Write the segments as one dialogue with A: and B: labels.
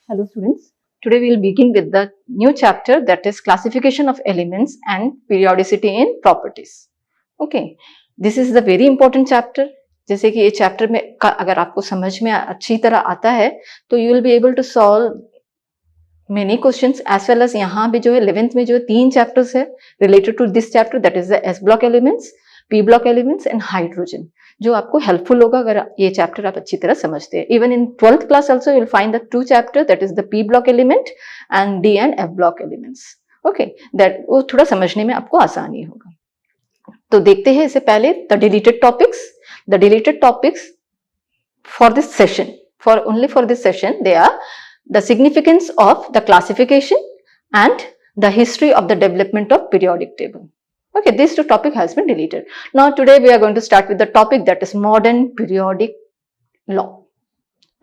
A: Hello students, today we will begin with the new chapter, that is classification of elements and periodicity in properties. Okay, this is the very important chapter. जैसे कि ये chapter में अगर आपको समझ में अच्छी तरह आता है तो you will be able to solve many questions as well as यहाँ भी जो है 11th में जो है 3 chapters है related to this chapter, that is the S block elements, P block elements and hydrogen, जो आपको हेल्पफुल होगा अगर ये चैप्टर आप अच्छी तरह समझते हैं. Even in 12th class also you will find the 2 chapter, that is the P block element and D and F block elements. Okay, that वो थोड़ा समझने में आपको आसानी होगा. तो देखते हैं इससे पहले the deleted topics. The deleted topics for this session, for only for this session, they are the significance of the classification and the history of the development of periodic table. Okay, this topic has been deleted. Now today we are going to start with the topic that is modern periodic law.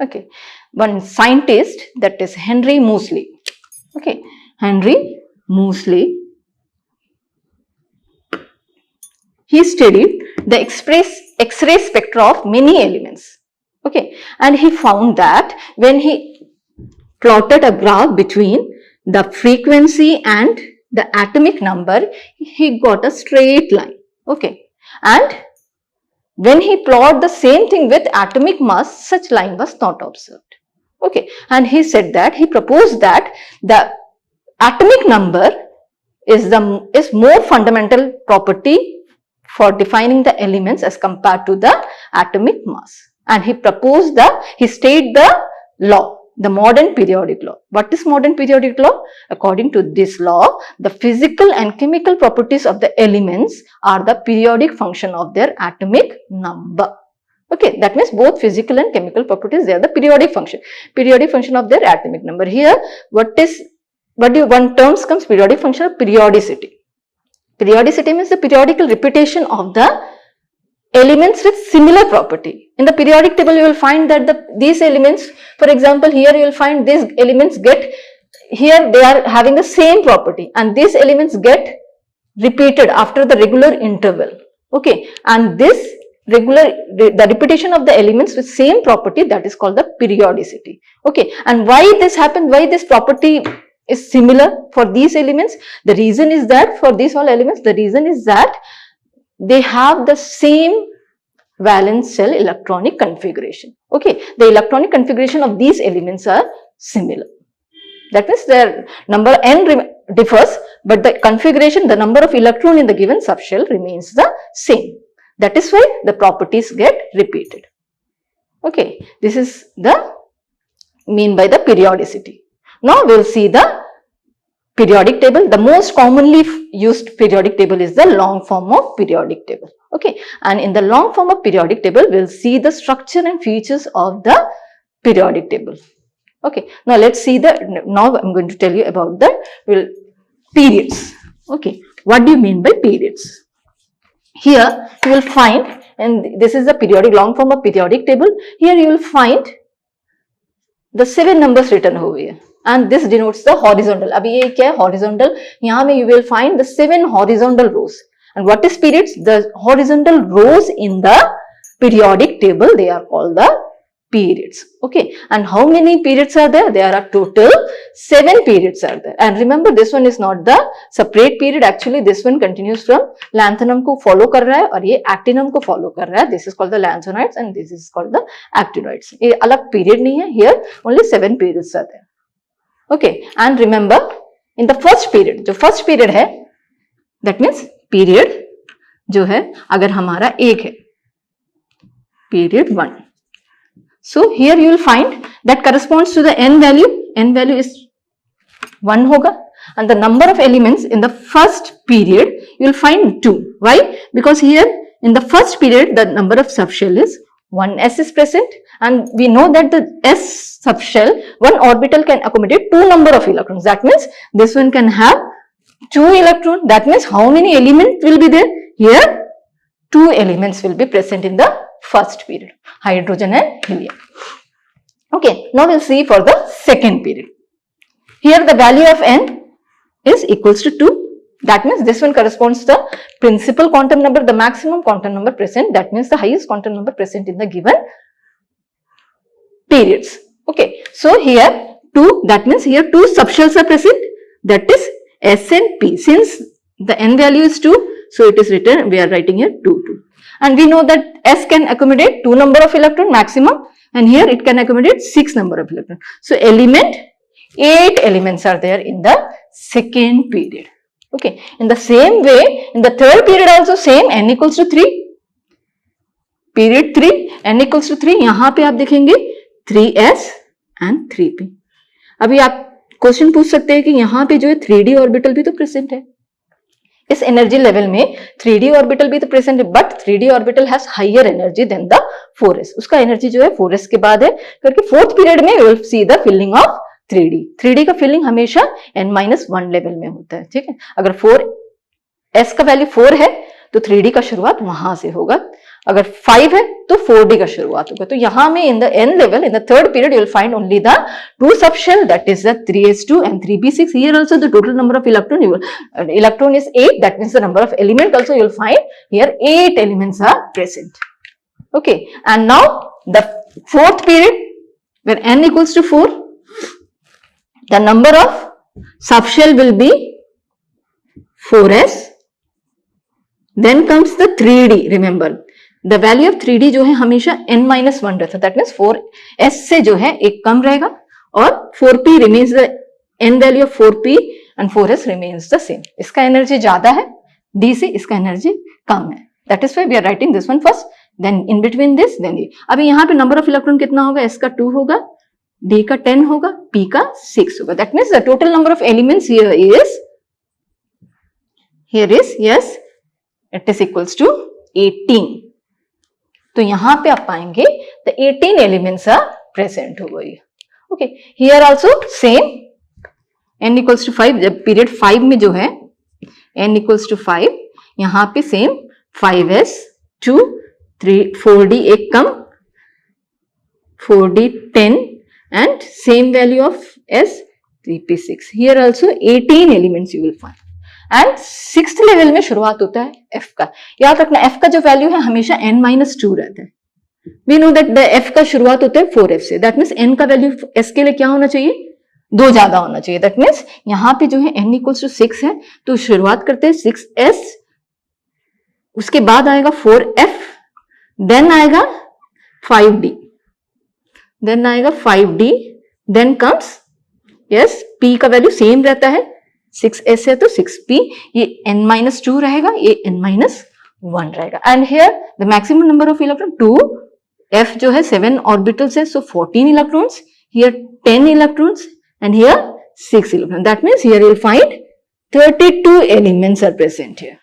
A: Okay, one scientist, that is Henry Moseley. Okay, Henry Moseley, he studied the X-ray spectra of many elements. Okay, and he found that when he plotted a graph between the frequency and the atomic number, he got a straight line. Okay, and when he plotted the same thing with atomic mass, such line was not observed. Okay, and he said that he proposed that the atomic number is more fundamental property for defining the elements as compared to the atomic mass, and he stated the law, the modern periodic law. What is modern periodic law? According to this law, the physical and chemical properties of the elements are the periodic function of their atomic number. Okay, that means both physical and chemical properties, they are the periodic function of their atomic number. Here, one term comes periodic function of periodicity. Periodicity means the periodical repetition of the elements with similar property. In the periodic table you will find that these elements, for example here you will find these elements they are having the same property, and these elements get repeated after the regular interval. Okay, and the repetition of the elements with same property, that is called the periodicity. Okay, and why this happened, why this property is similar for these elements? The reason is that for these all elements, the reason is that they have the same valence shell electronic configuration. Okay, the electronic configuration of these elements are similar. That means their number n differs, but the configuration, the number of electron in the given subshell remains the same. That is why the properties get repeated. Okay, this is the mean by the periodicity. Now we will see the periodic table. The most commonly used periodic table is the long form of periodic table. Okay, and in the long form of periodic table, we will see the structure and features of the periodic table. Okay, now let's see now I'm going to tell you about the periods. Okay, what do you mean by periods? Here you will find, and this is the periodic long form of periodic table. Here you will find the 7 numbers written over here, and this denotes the horizontal. अभी ये क्या है? Horizontal. यहाँ में you will find the 7 horizontal rows. And what is periods? The horizontal rows in the periodic table, they are called the periods. Okay, and how many periods are there? There are total 7 periods are there. And remember, this one is not the separate period. Actually, this one continues from lanthanum को follow कर रहा है और ये actinum को follow कर रहा है. This is called the lanthanoids and this is called the actinoids. ये अलग period नहीं है. Here only 7 periods are there. Okay, and remember, in the first period, जो first period है, that means period जो है अगर हमारा एक है, period 1. So here you will find that corresponds to the n value. N value is 1 होगा, and the number of elements in the first period you will find 2. Why? Because here in the first period the number of subshell is 1s is present, and we know that the s subshell, one orbital can accommodate 2 number of electrons. That means this one can have 2 electrons. That means how many elements will be there? Here 2 elements will be present in the first period, hydrogen and helium. Okay, now we'll see for the second period. Here the value of n is equals to 2. That means this one corresponds to the principal quantum number, the maximum quantum number present. That means the highest quantum number present in the given periods. Okay, so here 2, that means here 2 subshells are present, that is S and P. Since the n value is 2, so it is written, we are writing here 2, 2. And we know that S can accommodate 2 number of electron maximum, and here it can accommodate 6 number of electron. So 8 elements are there in the second period. Okay, in the same way, in the third period also same, n equals to 3. Period 3, n equals to 3, यहाँ पे आप देखेंगे 3s and 3p. अभी आप question पूछ सकते हैं कि यहाँ पे जो है 3d ऑर्बिटल भी तो प्रेजेंट है. इस एनर्जी लेवल में 3d ऑर्बिटल भी तो प्रेजेंट है, but 3d orbital has higher energy than the 4s. उसका एनर्जी जो है 4s के बाद है, क्योंकि फोर्थ पीरियड में you will see the filling of 3d का फिलिंग हमेशा n-1 लेवल में होता है. ठीक है, अगर 4s का वैल्यू 4 है तो 3d का शुरुआत वहां से होगा, अगर 5 है तो 4d का शुरुआत होगा. तो यहां में in the n level, in the third period, you will find only the 2 subshell, that is the 3s2 and 3p6. Here also the total number of electron is 8, that means the number of element also you will find here 8 elements are present. Okay, and now the fourth period, where n equals to 4, the number of subshell will be 4s. Then comes the 3d. remember the value of 3d जो है हमेशा n-1 रहता है, that means 4s से जो है एक कम रहेगा, और 4p remains the n value of 4p and 4s remains the same. इसका एनर्जी ज्यादा है d से, इसका एनर्जी कम है, that is why we are writing this one first, then in between this, then ये. अभी यहाँ पे नंबर ऑफ इलेक्ट्रॉन कितना होगा, s का 2 होगा, d का 10 होगा, p का 6 होगा. that means the total number of elements here is yes, it is equals to 18. तो यहां पे आप पाएंगे the 18 elements are present over here. Okay, here also same, n equals to 5. जब पीरियड 5 में जो है n equals to 5, यहां पे सेम 5s 2 3 4d एक कम, 4d 10 and same value of s 3p6. here also 18 elements you will find. And 6th level में शुरुआत होता है f का. याद रखना f का जो वैल्यू है हमेशा n-2 रहता है. We know that the f का शुरुआत होता है 4f से, दैट मीन्स n का वैल्यू s के लिए क्या होना चाहिए, 2 ज्यादा होना चाहिए. दैट मीन्स यहाँ पे जो है n equals to 6 है, तो शुरुआत करते हैं 6s, उसके बाद आएगा 4f, देन आएगा 5d, then comes yes p का वैल्यू सेम रहता है, 6s है तो 6p, ये n-2 रहेगा, ये n-1 रहेगा. And here the maximum number of electron 2, f जो है 7 ऑर्बिटल्स है, so 14 electrons, here 10 electrons and here 6 electron. That means here you will find 32 elements are present here.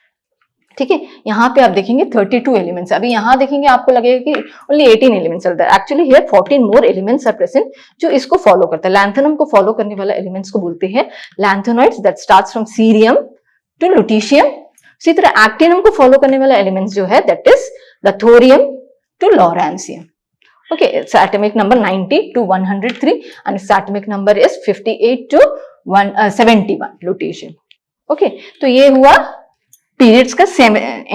A: ठीक है, यहाँ पे आप देखेंगे 32 एलिमेंट्स. अभी यहाँ देखेंगे आपको लगेगा कि only 18 elements are there, actually here 14 more elements are present जो इसको फॉलो करता है. लैंथेनम को फॉलो करने वाला एलिमेंट्स को बोलते हैं lanthanoids, that starts from cerium to lutetium. इसी तरह एक्टिनम को फॉलो करने वाला एलिमेंट्स जो है that is the thorium to lawrencium. Okay, it's atomic number 90 to 103 and its atomic number is 58 to 71 लुटीशियम. Okay, तो ये हुआ पीरियड्स का.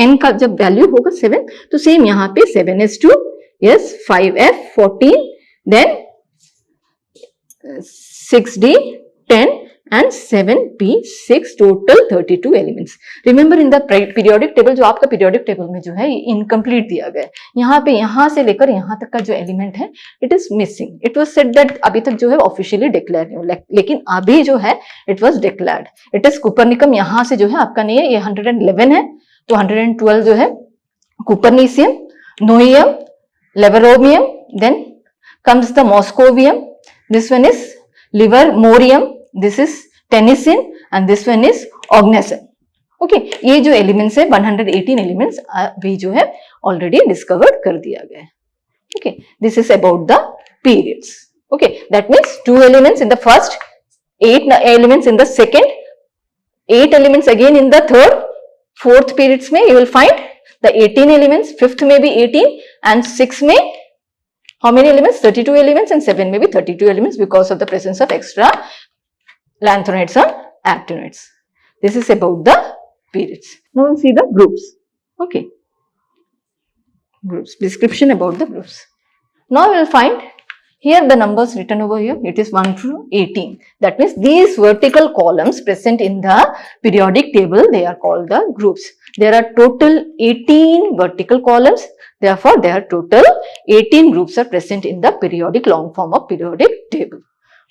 A: n का जब वैल्यू होगा 7, तो सेम यहाँ पे 7s2, yes 5f 14, then 6d 10 and 7p6, total 32 elements. Remember in the periodic table, जो आपका periodic table में जो है ये incomplete दिया गया है, यहाँ पे यहाँ से लेकर यहाँ तक का जो एलिमेंट है it is missing. It was said that अभी तक जो है ऑफिशियली डिक्लेयर नहीं हुआ, लेकिन अभी जो है it was declared. It is कुपरनिकम, यहाँ से जो है आपका नहीं है, ये 111 है, तो 112 जो है कुपरनीसियम, नोइयम, लेवरोमियम, then comes the moscovium, this one is livermorium, this is tennyson and this one is oganesson. Okay, ये जो एलिमेंट्स है 118 एलिमेंट्स भी जो है ऑलरेडी डिस्कवर्ड कर दिया गया है. Okay, this is about the periods. Okay, that means 2 elements in the first, 8 elements in the second, 8 elements again in the third, fourth periods में you will find the 18 elements, fifth में भी 18 and 6 में how many elements, 32 elements, and 7 may be 32 elements because of the presence of extra lanthanoids or actinoids. This is about the periods. Now we'll see the groups. Okay, groups, description about the groups. Now we will find Here the numbers written over here, it is 1 to 18. That means these vertical columns present in the periodic table, they are called the groups. There are total 18 vertical columns. Therefore, there are total 18 groups are present in the periodic long form of periodic table.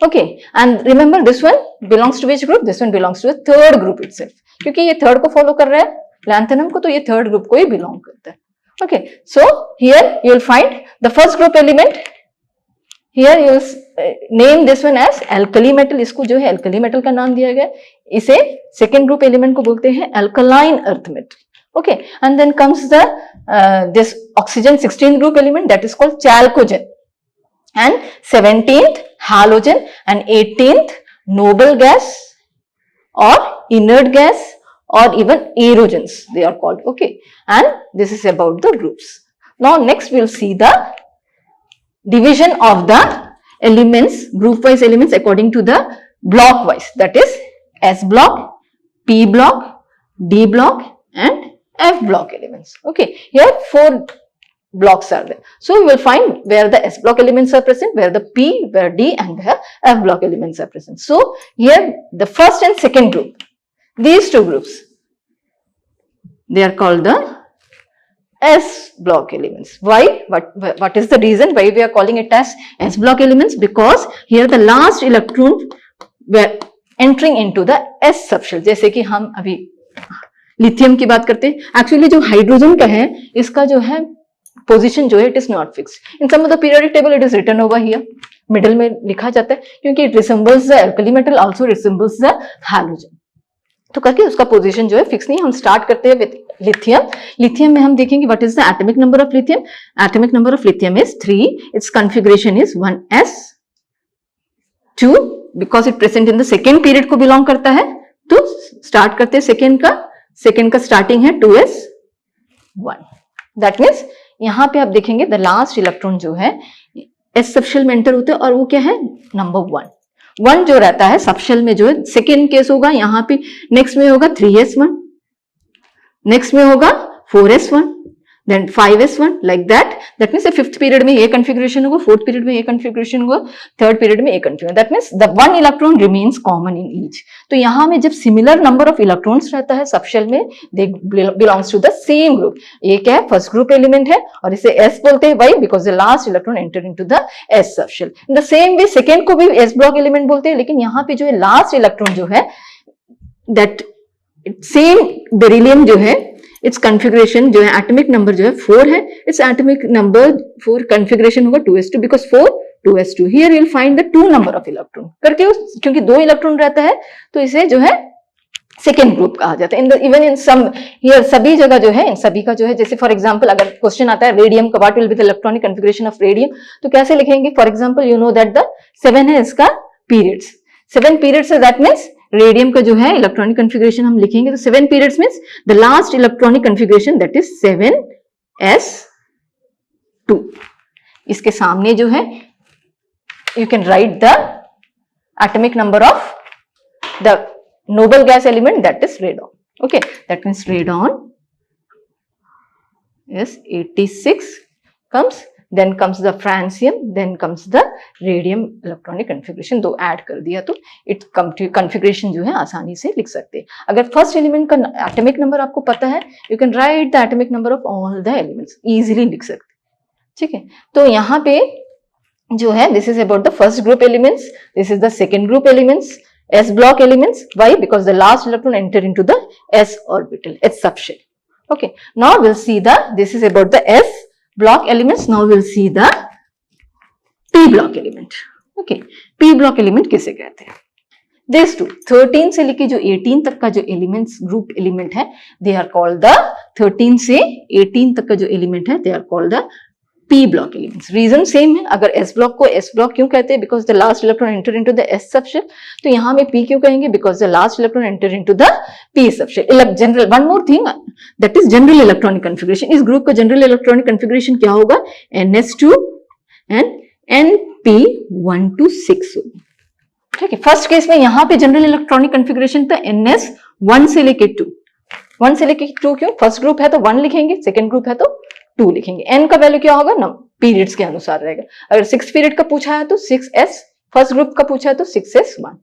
A: Okay, and remember this one belongs to which group? This one belongs to the third group itself. क्योंकि ये third को follow कर रहा है lanthanum को, तो ये third group को ही belong करता है. Okay, so here you will find the first group element. Here you name this one as alkali metal. इसको जो है alkali metal का नाम दिया गया. इसे second group element को बोलते हैं alkaline earth metal. Okay, and then comes the this oxygen 16th group element, that is called chalcogen, and 17th halogen, and 18th noble gas or inert gas or even aerogens they are called. Okay, and this is about the groups. Now next we will see the division of the elements, group wise elements according to the block wise, that is S block, P block, D block and F block elements. Okay, here 4 blocks are there. So we will find where the S block elements are present, where the P, where D and where F block elements are present. So here the first and second group, these 2 groups, they are called the S block elements. Why? What is the reason why we are calling it as S block elements? Because here the last electron were entering into the S subshell. जैसे कि हम अभी lithium की बात करते हैं, actually जो hydrogen का है इसका जो है पोजीशन जो है it is not fixed. In some of the periodic table it is written over here, middle में लिखा जाता है क्योंकि it resembles the alkali metal, also resembles the hydrogen. तो करके उसका पोजीशन जो है फिक्स नहीं. हम स्टार्ट करते हैं विद लिथियम. लिथियम में हम देखेंगे what is the atomic number of lithium. Atomic number of lithium is 3. It's configuration is 1s2 because it present in the second period को बिलोंग करता है. तो स्टार्ट करते हैं सेकेंड का स्टार्टिंग है 2s1. दैट मीन्स यहां पे आप देखेंगे द लास्ट इलेक्ट्रॉन जो है एस सबशेल में एंटर होते हैं और वो क्या है नंबर 1 जो रहता है सबशेल में जो है सेकेंड केस होगा. यहाँ पे नेक्स्ट में होगा 3s1, नेक्स्ट में होगा 4s1, then 5s1 like that. That means fifth period में ये कॉन्फ़िगरेशन होगा, फोर्थ पीरियड में ये कॉन्फ़िगरेशन होगा, थर्ड पीरियड में ये configuration. That means the 1 electron remains common in each. तो यहाँ में जब सिमिलर नंबर ऑफ इलेक्ट्रॉन्स रहता है सबशेल में, they belongs to the same group. ये क्या है फर्स्ट ग्रुप एलिमेंट है और इसे S बोलते हैं. Why? Because the last electron enter into the S subshell. In the same way second को भी S ब्लॉक एलिमेंट बोलते हैं, लेकिन यहाँ पे जो है लास्ट इलेक्ट्रॉन जो है दैट सेम बेरिलियम जो है इट्स कॉन्फ़िगरेशन जो है एटॉमिक नंबर जो है 4 है. इट्स एटॉमिक नंबर 4 कॉन्फ़िगरेशन होगा 2s2 because 4 2s2. Here you will find the 2 number of electron करके क्योंकि 2 इलेक्ट्रॉन रहता है तो इसे जो है सेकेंड ग्रुप कहा जाता है. इवन इन सम हियर सभी जगह जो है इन सभी का जो है जैसे फॉर एग्जांपल अगर क्वेश्चन आता है रेडियम का what will be the electronic configuration of radium, तो कैसे लिखेंगे? For example you know that the 7 है इसका पीरियड्स, 7 पीरियड्स है. दैट मीन्स रेडियम का जो है इलेक्ट्रॉनिक कॉन्फ़िगरेशन हम लिखेंगे तो 7 periods means the last electronic configuration that is 7s2. इसके सामने जो है you can write the atomic number of the noble gas element, that is radon. Okay, that means radon is 86 comes, then comes the francium, then comes the radium electronic configuration. दो add कर दिया तो it configuration जो है आसानी से लिख सकते हैं. अगर फर्स्ट एलिमेंट का एटॉमिक नंबर आपको पता है you can write the atomic number of all the elements, easily लिख सकते हैं. ठीक है, तो यहाँ पे जो है this is about the first group elements, this is the second group elements, S block elements. Why? Because the last electron enter into the S orbital, S subshell. Okay. Now we'll see this is about the S block elements. Now we'll see the P block element. Okay. P block element किसे कहते हैं? These two 13 से लेके जो 18 तक का जो elements group element है, they are called the 13 से 18 तक का जो element है, they are called the P block elements. Reason same है. अगर S ब्लॉक को S ब्लॉक क्यों कहते हैं? Because the last electron enter into the S subshell. तो यहाँ में P क्यों कहेंगे? Because the last electron enter into the P subshell. General one more thing that is general electronic configuration. इस ग्रुप का जनरल इलेक्ट्रॉनिक कॉन्फ़िगरेशन क्या होगा? NS2 and NP1 to 6 होगी. ठीक है, फर्स्ट केस में यहाँ पे जनरल इलेक्ट्रॉनिक कॉन्फ़िगरेशन था NS1 से लेके 2. 1 से लेके 2 क्यों? फर्स्ट ग्रुप है तो 1 लिखेंगे, सेकेंड ग्रुप है तो 2 लिखेंगे। n का वैल्यू क्या होगा ना, पीरियड्स के अनुसार रहेगा। अगर 6 पीरियड का पूछा है तो 6s, फर्स्ट ग्रुप का पूछा है तो 6s1।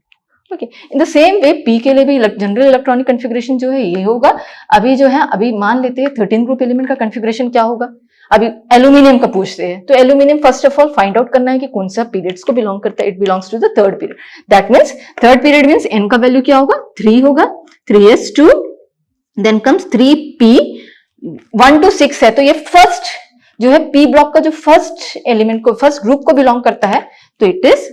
A: Okay, in the same way P के लिए भी जनरल इलेक्ट्रॉनिक कन्फिग्रेशन जो है ये होगा। अभी जो है, अभी मान लेते हैं 13 ग्रुप एलिमेंट का कन्फिग्रेशन क्या होगा। अभी एल्यूमिनियम का पूछते हैं तो aluminium first of all find out करना है कि कौन सा पीरियड्स को बिलोंग करता है। It belongs to the third period, that means third period means n का वैल्यू क्या होगा, 3 होगा, 3s2, then comes 3p, 1 to 6 है तो ये फर्स्ट जो है p ब्लॉक का जो फर्स्ट एलिमेंट को, फर्स्ट ग्रुप को बिलोंग करता है, तो इट इज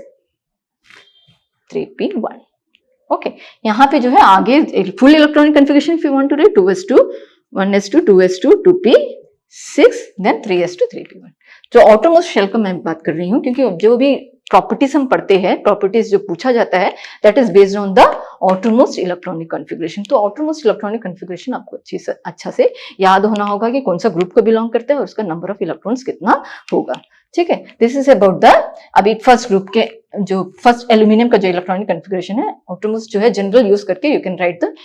A: 3p1। ओके, यहाँ पे जो है आगे full electronic configuration if you want to write 2s2, 1s2, 2s2, 2p6, then 3s2, 3p1। जो ऑटोमोस्ट शेल का मैं बात कर रही हूँ, क्योंकि जो भी प्रॉपर्टीज हम पढ़ते हैं, प्रॉपर्टीज जो पूछा जाता है that is based on the outermost electronic configuration. तो ऑटोमोस्ट इलेक्ट्रॉनिक कन्फिगरेशन आपको अच्छा से याद होना होगा कि कौन सा ग्रुप को बिलोंग करता है और उसका नंबर ऑफ इलेक्ट्रॉन्स कितना होगा। ठीक है, दिस इज अबाउट द अभी फर्स्ट ग्रुप के जो फर्स्ट एल्यूमिनियम का जो इलेक्ट्रॉनिक कन्फिगरेशन है, ऑटोमोस्ट जो है जनरल यूज करके you can write the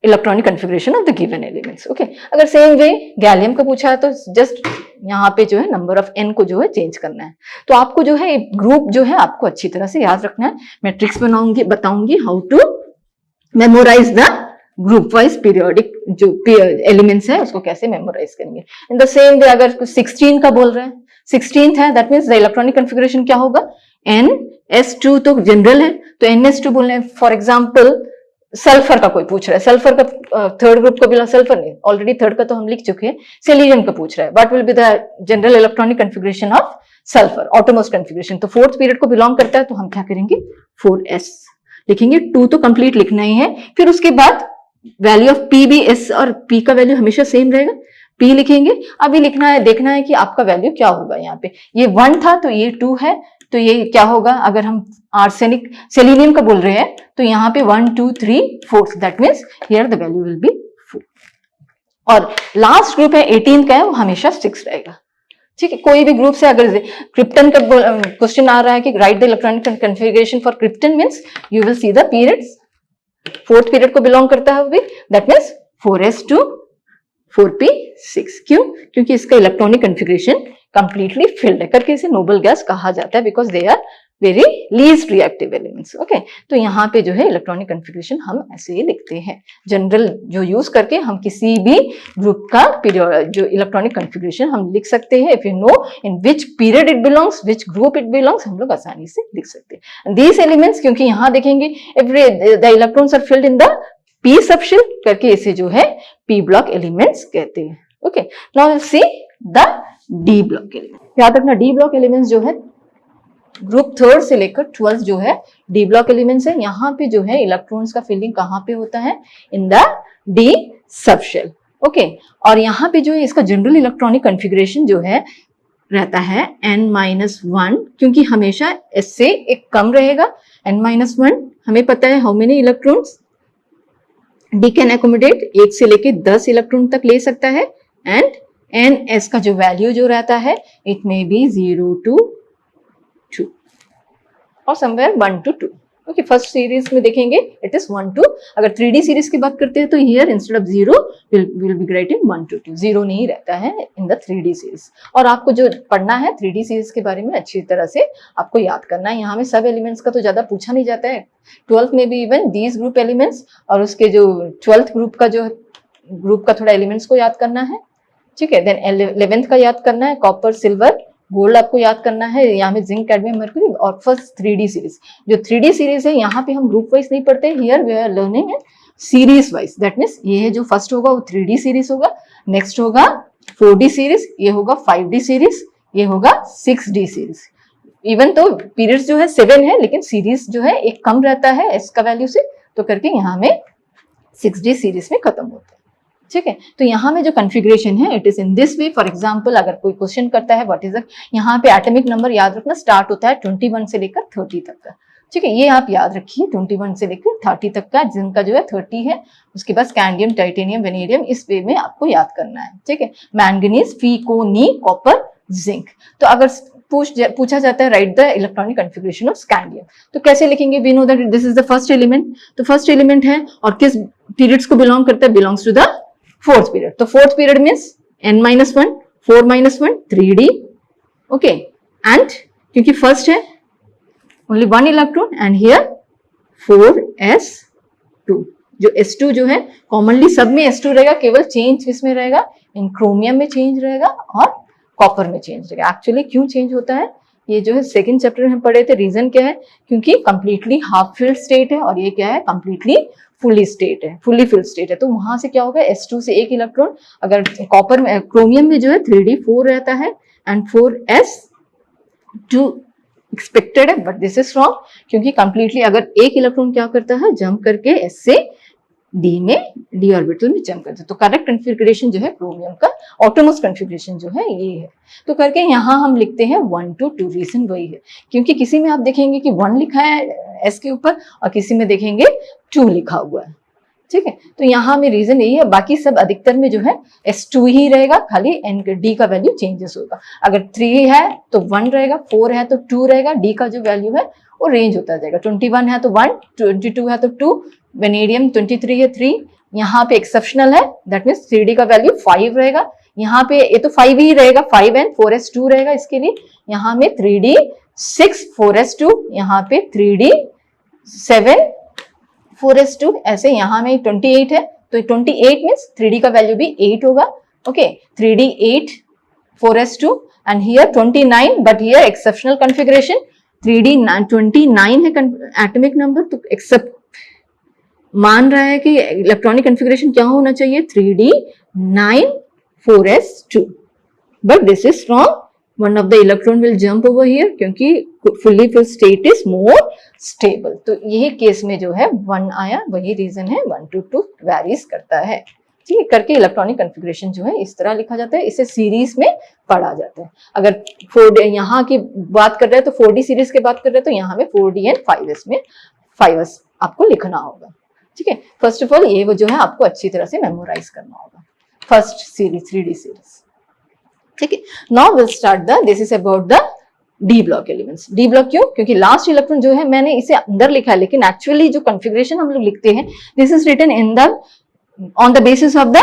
A: electronic configuration of the given elements. Okay, अगर सेम वे गैलियम का पूछा है तो जस्ट यहाँ पे जो है नंबर ऑफ n को जो है चेंज करना है। तो आपको जो है ग्रुप जो है आपको अच्छी तरह से याद रखना है। मैं ट्रिक्स बताऊंगी how to memorize the group wise periodic जो एलिमेंट्स है उसको कैसे मेमोराइज करेंगे। इन द सेम वे अगर 16 का बोल रहे हैं, 16th है, that means the electronic configuration क्या होगा, NS2 तो जनरल है तो NS2 बोलने। फॉर एग्जाम्पल सल्फर का कोई पूछ रहा है, सल्फर का थर्ड ग्रुप को बिलोंग, सल्फर नहीं, ऑलरेडी थर्ड का तो हम लिख चुके हैं। सेलेनियम का पूछ रहा है, what will be the general electronic configuration of sulphur, outermost configuration. तो फोर्थ पीरियड को बिलोंग करता है तो हम क्या करेंगे, 4s लिखेंगे। 2 तो कंप्लीट लिखना ही है। फिर उसके बाद वैल्यू ऑफ p भी, s और p का वैल्यू हमेशा सेम रहेगा, p लिखेंगे। अभी लिखना है, देखना है कि आपका वैल्यू क्या होगा। यहाँ पे ये 1 था तो ये 2 है, तो ये क्या होगा, अगर हम आर्सेनिक सेलेनियम का बोल रहे हैं तो यहाँ पे 1 2 3 4, that means here the value will be 4। और लास्ट ग्रुप है 18 का है, वो हमेशा 6 रहेगा। ठीक है, कोई भी ग्रुप से अगर क्रिप्टन का क्वेश्चन आ रहा है कि right the electronic configuration for krypton, means you will see the periods, fourth period को बिलोंग करता है वो भी, दैट मीन्स 4s2, 4p6। क्यों, क्योंकि इसका इलेक्ट्रॉनिक कन्फिगरेशन कंप्लीटली फिल्ड है, करके इसे नोबल गैस कहा जाता है because they are very least reactive elements. Okay, तो यहाँ पे जो है इलेक्ट्रॉनिक कन्फिगरेशन हम ऐसे ही लिखते हैं, जनरल जो यूज करके हम किसी भी ग्रुप का पीरियड जो इलेक्ट्रॉनिक कन्फिगरेशन हम लिख सकते हैं। If you know in which period it belongs, which group it belongs, हम लोग आसानी से लिख सकते हैं दीज एलिमेंट्स। क्योंकि यहाँ देखेंगे the electrons are filled in the p subshell, करके इसे जो है p ब्लॉक एलिमेंट्स कहते हैं। Okay, now will see the d block element. याद रखना d ब्लॉक एलिमेंट्स जो है ग्रुप थर्ड से लेकर 12th जो है d ब्लॉक एलिमेंट्स है। यहाँ पे जो है इलेक्ट्रॉन्स का फिलिंग कहाँ पे होता है, in the d subshell. Okay, और यहाँ पे जो है इसका जनरल इलेक्ट्रॉनिक कन्फिगरेशन जो है रहता है n-1, क्योंकि हमेशा s से एक कम रहेगा। n-1 हमें पता है how many electrons d can accommodate, 1 से लेके 10 इलेक्ट्रॉन तक ले सकता है। एंड ns का जो वैल्यू जो रहता है इट मे बी 0 to 2 और somewhere 1 to 2। Okay, first series में देखेंगे इट इज 1 to, अगर 3D सीरीज की बात करते हैं तो here instead of 0 will be writing 1 to 2। 0 नहीं रहता है इन द 3D सीरीज। और आपको जो पढ़ना है 3D सीरीज के बारे में अच्छी तरह से आपको याद करना है। यहाँ में सब एलिमेंट्स का तो ज्यादा पूछा नहीं जाता है। 12th में भी इवन दीज ग्रुप एलिमेंट्स और उसके जो 12th ग्रुप का जो ग्रुप का थोड़ा एलिमेंट्स को याद करना है। ठीक है, देन 11th का याद करना है, कॉपर, सिल्वर, गोल्ड आपको याद करना है। यहाँ में जिंक, कैडमियम, मर्क्यूरी। और फर्स्ट 3D सीरीज, जो 3D सीरीज है यहाँ पे हम ग्रुप वाइज नहीं पढ़ते, here we are learning series wise. That means ये है जो फर्स्ट होगा वो 3D सीरीज होगा, नेक्स्ट होगा 4D सीरीज, ये होगा 5D सीरीज, ये होगा 6D सीरीज। इवन तो पीरियड्स जो है 7 है लेकिन सीरीज जो है एक कम रहता है एस का वैल्यू से, तो करके यहाँ में 6D सीरीज में खत्म होता है। ठीक है, तो यहाँ में जो कन्फिग्रेशन है it is in this way. For example अगर कोई क्वेश्चन करता है व्हाट इज द, यहाँ पे एटॉमिक नंबर याद रखना स्टार्ट होता है 21 से लेकर 30 तक का। ठीक है, ये आप याद रखिए 21 से लेकर 30 तक का, जिनका जो है 30 है। उसके बाद स्कैंडियम, टाइटेनियम, वेनेडियम, इस वे में आपको याद करना है। ठीक है, मैंगनीज, फीको, नी, कॉपर, जिंक। तो अगर पूछा जाता है write the electronic configuration of scandium, तो कैसे लिखेंगे, we know that this is the first element. तो फर्स्ट एलिमेंट है और किस पीरियड्स को बिलोंग करता है, belongs to the fourth period. तो fourth period means n-1, 4-1, 3d, okay, and क्योंकि फर्स्ट है only 1 electron and here 4s2, जो s2 जो है कॉमनली सब में s2 रहेगा, केवल चेंज किसमें रहेगा, इन क्रोमियम में चेंज रहेगा और कॉपर में चेंज रहेगा। एक्चुअली क्यों चेंज होता है, ये जो है सेकंड चैप्टर में पढ़े थे, रीजन क्या है, क्योंकि कंप्लीटली हाफ फिल्ड स्टेट है और ये क्या है, कंप्लीटली फुली स्टेट है, फुली फिल्ड स्टेट है। तो वहां से क्या होगा, s2 से एक इलेक्ट्रॉन, अगर कॉपर में क्रोमियम में जो है 3d4 रहता है एंड 4s2 एक्सपेक्टेड है, बट दिस इज रॉन्ग, क्योंकि कंप्लीटली अगर एक इलेक्ट्रॉन क्या करता है, जंप करके s से d में, d ऑर्बिटल में जंप करता है। तो करेक्ट कॉन्फ़िगरेशन जो है क्रोमियम का, ऑटोमोस्ट कॉन्फ़िगरेशन जो है ये है। तो करके यहाँ हम लिखते हैं 1 to 2, रीजन वही है, क्योंकि किसी में आप देखेंगे कि 1 लिखा है s के ऊपर और किसी में देखेंगे 2 लिखा हुआ है, ठीक है। तो यहाँ में रीजन यही है, बाकी सब अधिकतर में जो है s2 ही रहेगा, खाली n d का वैल्यू चेंजेस होगा। अगर 3 है तो 1 रहेगा, 4 है तो 2 रहेगा, d का जो वैल्यू है वो रेंज होता जाएगा, 21 है तो 1, 22 है तो 2, वेनेडियम 23 है 3, यहाँ पे एक्सेप्शनल है, दैट मीन्स 3d का वैल्यू 5 रहेगा, यहाँ पे ये तो 5 ही रहेगा, 5 and 4s2 रहेगा इसके लिए, यहाँ में 3d 6 4s2, यहाँ पे 3d 7 4s2, ऐसे यहाँ में 28 है तो 28 मीन्स 3d का वैल्यू भी 8 होगा, okay, 3d 8 4s2 and here 29, but here exceptional configuration 3d 29 है एटॉमिक नंबर, तो एक्सेप्ट मान रहा है कि इलेक्ट्रॉनिक कॉन्फ़िगरेशन क्या होना चाहिए, 3d 9 4s2, but this is wrong, one of the electron will jump over here क्योंकि fully filled state is more stable। तो यही केस में जो है 1 आया, वही रीजन है 1 to 2 वेरीज करता है, ठीक है। करके इलेक्ट्रॉनिक कॉन्फ़िगरेशन जो है इस तरह लिखा जाता है, इसे सीरीज में पढ़ा जाता है। अगर 4D यहाँ की बात कर रहे हैं तो 4D सीरीज की बात कर रहे हैं तो यहाँ में 4D एंड 5s में 5s आपको लिखना होगा, ठीक है। फर्स्ट ऑफ ऑल ये वो जो है आपको अच्छी तरह से मेमोराइज करना होगा, फर्स्ट सीरीज 3D सीरीज, ठीक है। Now will start the, this is about the D block elements. D block क्यों, क्योंकि लास्ट इलेक्ट्रॉन जो है मैंने इसे अंदर लिखा है, लेकिन एक्चुअली जो कॉन्फ़िगरेशन हम लोग लिखते हैं this is written in the on the basis of the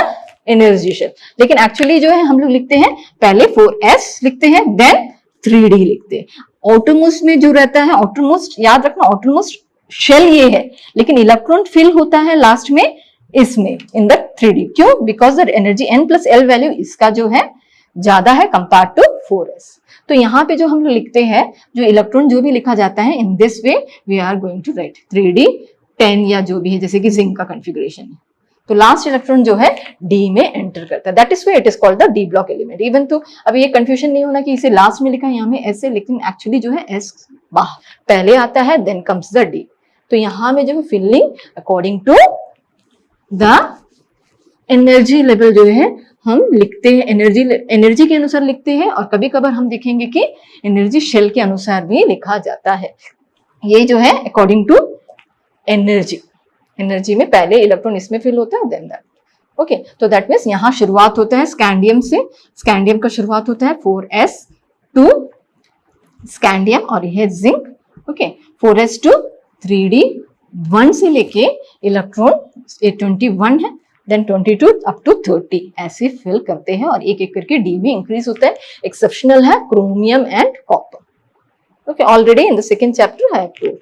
A: energy shell, लेकिन एक्चुअली जो है हम लोग लिखते हैं पहले 4s लिखते हैं देन 3d लिखते हैं। ऑटोमोस्ट में जो रहता है, ऑटोमोस्ट याद रखना, ऑटोमोस्ट शेल ये है, लेकिन इलेक्ट्रॉन फिल होता है लास्ट में इसमें इन द 3d, क्यों, because the energy n+l value इसका जो है ज्यादा है कंपेयर टू 4s। तो यहाँ पे जो हम लोग लिखते हैं, जो इलेक्ट्रॉन जो भी लिखा जाता है in this way we are going to write 3d 10 या जो भी है, जैसे कि जिंक का कॉन्फ़िगरेशन है, तो लास्ट इलेक्ट्रॉन जो है d में एंटर करता है, that is why it is called the D block element. Even तो अभी ये कंफ्यूजन नहीं होना कि इसे लास्ट में लिखा है, यहाँ में s है, लेकिन एक्चुअली जो है s पहले आता है देन कम्स द d। तो यहाँ में जो है filling according to the energy level जो है हम लिखते हैं, एनर्जी के अनुसार लिखते हैं, और कभी कभार हम देखेंगे कि एनर्जी शेल के अनुसार भी लिखा जाता है। ये जो है अकॉर्डिंग टू एनर्जी में पहले इलेक्ट्रॉन इसमें फिल होता है देन दैट, ओके। तो दैट मीन्स यहाँ शुरुआत होता है स्कैंडियम से, स्कैंडियम का शुरुआत होता है 4s2 स्कैंडियम और यह जिंक, ओके। 4s2 3d 1 से लेके इलेक्ट्रॉन 21 है, देन 22 अप टू 30 ऐसे फिल करते हैं, और एक एक करके डी भी इंक्रीज होता है। एक्सेप्शनल है chromium and copper, okay, already in the second chapter I have told,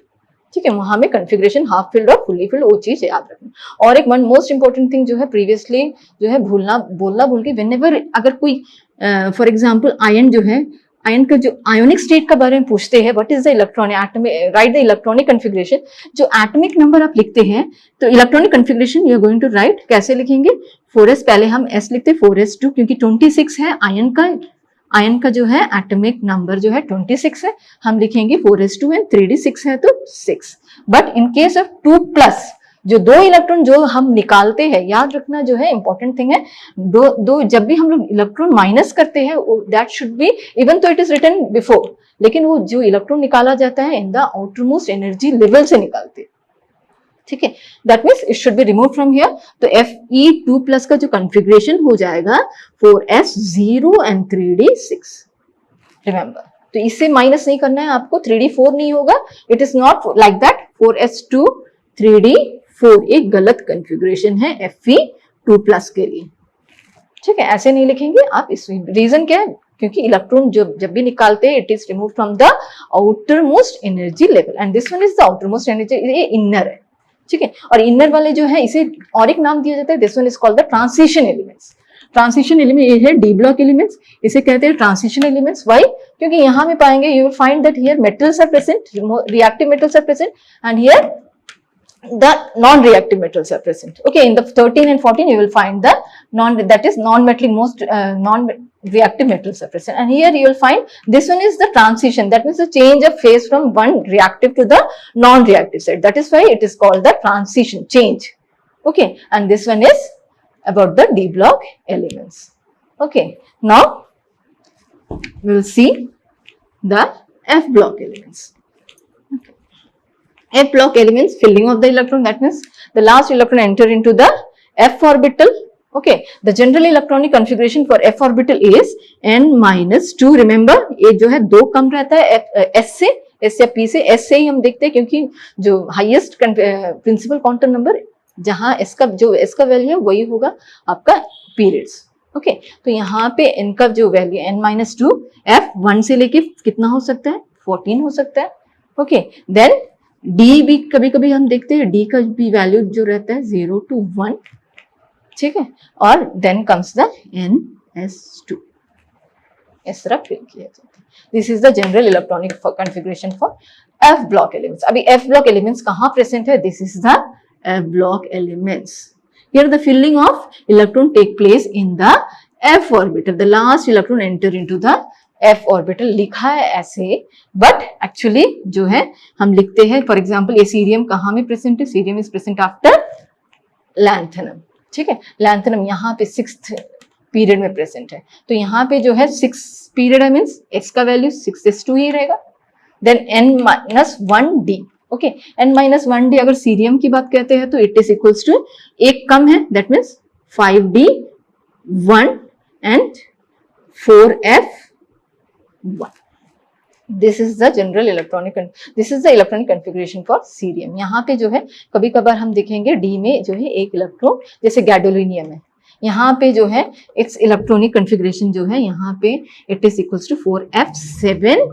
A: ठीक है। वहां में कॉन्फ़िगरेशन हाफ फिल्ड और फुली फिल्ड, वो चीज याद रखना। और एक वन मोस्ट इंपॉर्टेंट थिंग जो है प्रीवियसली जो है बोलना भूल गई, व्हेनेवर अगर कोई फॉर एग्जांपल आयन जो है, आयन का जो आयोनिक स्टेट के बारे में पूछते हैं, what is the electronic atomic, right the electronic configuration, जो एटॉमिक नंबर आप लिखते हैं तो electronic configuration you are going to write, कैसे लिखेंगे, 4s पहले हम s लिखते हैं 4s2 क्योंकि 26 है आयन का जो है एटॉमिक नंबर जो है 26 है, हम लिखेंगे 4s2 एंड 3d 6 है तो 6। बट इन केस ऑफ 2+ जो 2 इलेक्ट्रॉन जो हम निकालते हैं, याद रखना जो है इंपॉर्टेंट थिंग है, दो जब भी हम लोग इलेक्ट्रॉन माइनस करते हैं दैट शुड बी, इवन तो इट इज रिटन बिफोर, लेकिन वो जो इलेक्ट्रॉन निकाला जाता है in the outermost energy level से निकालते हैं, ठीक है। That means it should be remove from here. तो Fe2+ का जो कॉन्फ़िगरेशन हो जाएगा 4s0 एंड 3d 6, रिमेंबर। तो इससे माइनस नहीं करना है आपको, 3d 4 नहीं होगा, it is not like that, 4s2 3d 4 एक गलत कॉन्फ़िगरेशन है Fe2+ के लिए, ठीक है, ऐसे नहीं लिखेंगे आप। इस रीजन क्या है, क्योंकि इलेक्ट्रॉन जब भी निकालते हैं it is remove from the outer most energy level and this one is the outer most energy, ये इनर है, ठीक है। और इनर वाले जो है इसे और एक नाम दिया जाता है, this one is called the transition elements. Transition element ये है डी ब्लॉक एलिमेंट्स, इसे कहते हैं ट्रांसिशन एलिमेंट्स। व्हाई? क्योंकि यहाँ में पाएंगे you will find that here metals are present, reactive metals are present and here the non-reactive metals are present. Okay, in the 13 and 14 you will find the non-metallic most non-reactive metals are present, and here you will find this one is the transition, that means the change of phase from one reactive to the non-reactive side. That is why it is called the transition change. Okay, and this one is about the D block elements. Okay, now we will see the F block elements. F block elements, filling of the electron, that means the last electron enter into the f orbital. Okay, the general electronic configuration for f orbital is n-2. remember ये जो है 2 कम रहता है s से, s या p से, s से ही हम देखते हैं क्योंकि जो हाईएस्ट प्रिंसिपल क्वांटम नंबर जहां s का वैल्यू है वही होगा आपका पीरियड्स। ओके, तो यहाँ पे n का जो वैल्यू n-2 f1 से लेके कितना हो सकता है, 14 हो सकता है। ओके, देन डी भी कभी कभी हम देखते हैं डी का भी वैल्यू जो रहता है 0 to 1, ठीक है, और देन कम्स द NS2, इस तरह फिल किया जाता है। This is the general electronic configuration for F block elements. अभी एफ ब्लॉक एलिमेंट्स कहाँ प्रेजेंट है, this is the F block elements. Here the filling of electron take place in the F orbital, the last electron enter into the F orbital. लिखा है ऐसे but actually जो है हम लिखते हैं, फॉर एग्जांपल ये सीरियम कहाँ में प्रेजेंट है, cerium is present after lanthanum, ठीक है। लैंथेनम यहाँ पे 6th पीरियड में प्रेजेंट है, तो यहाँ पे जो है 6 पीरियड है, मीन्स x का वैल्यू 6s2 ही रहेगा। देन n-1d, ओके, n-1d अगर सीरियम की बात कहते हैं तो इट इज इक्वल्स टू, एक कम है, that means 5d1 and 4f1। This is the general electronic, this is the electronic configuration for cerium. यहाँ पे जो है कभी कभार हम देखेंगे डी में जो है एक इलेक्ट्रॉन, जैसे गैडोलिनियम है, यहाँ पे जो है इट्स इलेक्ट्रॉनिक कॉन्फ़िगरेशन जो है यहाँ पे it is equals to 4f7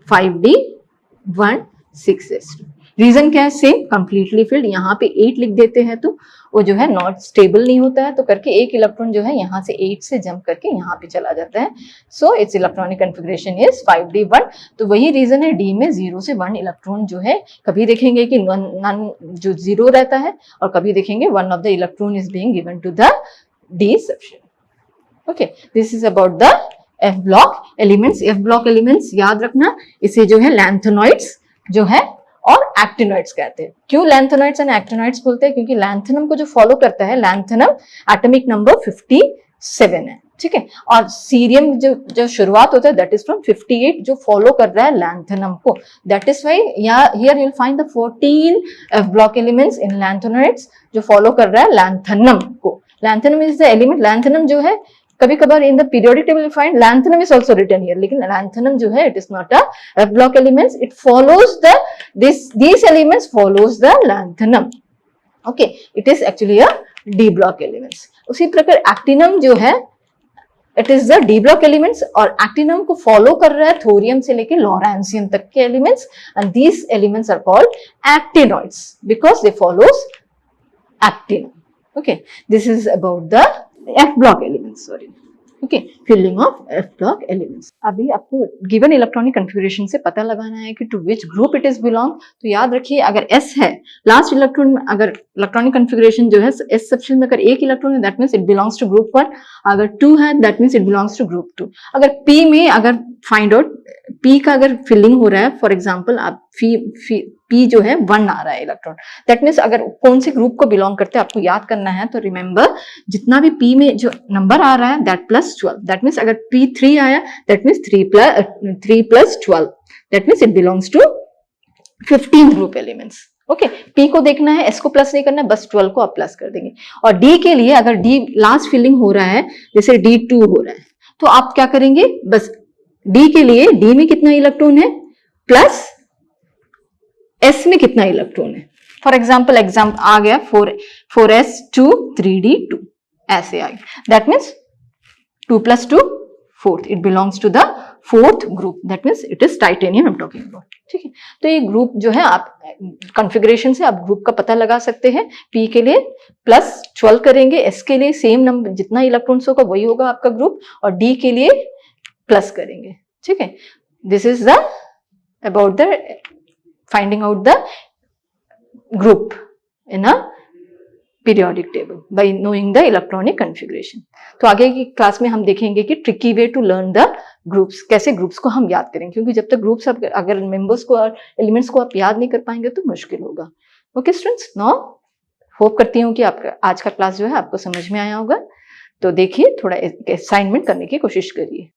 A: 5d1 6s2। Reason क्या है, सेम, कंप्लीटली फिल्ड। यहाँ पे 8 लिख देते हैं तो वो जो है नॉट स्टेबल नहीं होता है, तो करके एक इलेक्ट्रॉन जो है यहाँ से 8 से जंप करके यहाँ पे चला जाता है। So it's electronic configuration is 5d1। तो वही रीजन है डी में 0 से 1 इलेक्ट्रॉन जो है, कभी देखेंगे कि नन जो 0 रहता है और कभी देखेंगे one of the electron is being given to the D section. Okay, this is about the F block elements. F block elements याद रखना, इसे जो है लैंथेनॉइड्स जो है और एक्टिनॉइड्स कहते हैं। क्यों लैंथेनॉइड्स एंड एक्टिनॉइड्स बोलते हैं, क्योंकि लैंथेनम को जो फॉलो करता है, लैंथेनम एटॉमिक नंबर 57 है, ठीक है, और सीरियम जो शुरुआत होता है दैट इज फ्रॉम 58 जो फॉलो कर रहा है लैंथेनम को। That is why here you will find the 14 F block elements in lanthanoids जो फॉलो कर रहा है लैंथेनम को। Lanthanum is the element, lanthanum जो है कभी कभार in the periodic table you find lanthanum is also written here, लेकिन लैंथेनम जो है it is not a F block elements, it follows the these elements follows the lanthanum। okay, it is actually a d block elements। उसी प्रकार एक्टिनम जो है it is the D block elements, और एक्टिनम को follow कर रहा है थोरियम से लेके लॉरेंसियम तक के elements, and these elements are called actinoids because they follows actinium. Okay, this is about the F block elements, sorry. Okay, filling of F block elements. अभी आपको गिवन इलेक्ट्रॉनिक कॉन्फ़िगरेशन से पता लगाना है कि to which group it is belong. तो याद रखिए अगर S है लास्ट इलेक्ट्रॉन में, अगर इलेक्ट्रॉनिक कॉन्फ़िगरेशन जो है S सेक्शन में अगर एक इलेक्ट्रॉन है that means it belongs to group 1, अगर 2 है that means it belongs to group 2। अगर P में अगर फाइंड आउट P का अगर फिलिंग हो रहा है, फॉर एग्जाम्पल आप P जो है 1 आ रहा है इलेक्ट्रॉन, दैट मीन्स अगर कौन से ग्रुप को बिलोंग करते हैं आपको याद करना है। तो रिमेंबर जितना भी P में जो नंबर आ रहा है दैट प्लस 12, दैट मीन्स अगर P3 आया that means 3 plus 12, that means it belongs to 15 group elements. Okay, P को देखना है, S को प्लस नहीं करना है, बस 12 को आप प्लस कर देंगे। और D के लिए अगर D लास्ट फिलिंग हो रहा है, जैसे D2 हो रहा है, तो आप क्या करेंगे, बस D के लिए D में कितना इलेक्ट्रॉन है प्लस S में कितना इलेक्ट्रॉन है। फॉर एग्जाम्पल आ गया 4s2 3d2 ऐसे आ गया, that means 2 plus 2 4th, it belongs to the 4th group, that means it is titanium I'm talking about. ठीक है, तो ये ग्रुप जो है आप कॉन्फ़िगरेशन से आप ग्रुप का पता लगा सकते हैं. P के लिए प्लस 12 करेंगे, S के लिए सेम नंबर जितना इलेक्ट्रॉन्स होगा वही होगा आपका ग्रुप, और D के लिए प्लस करेंगे. ठीक है, this is the about the finding out the group in a periodic table by knowing the electronic configuration. तो आगे की क्लास में हम देखेंगे कि tricky way to learn the groups, कैसे ग्रुप्स को हम याद करें, क्योंकि जब तक ग्रुप्स अगर मेंबर्स को और एलिमेंट्स को आप याद नहीं कर पाएंगे तो मुश्किल होगा. ओके स्टूडेंट्स, नाउ होप करती हूँ कि आपका आज का क्लास जो है आपको समझ में आया होगा. तो देखिए, थोड़ा असाइनमेंट करने की कोशिश करिए.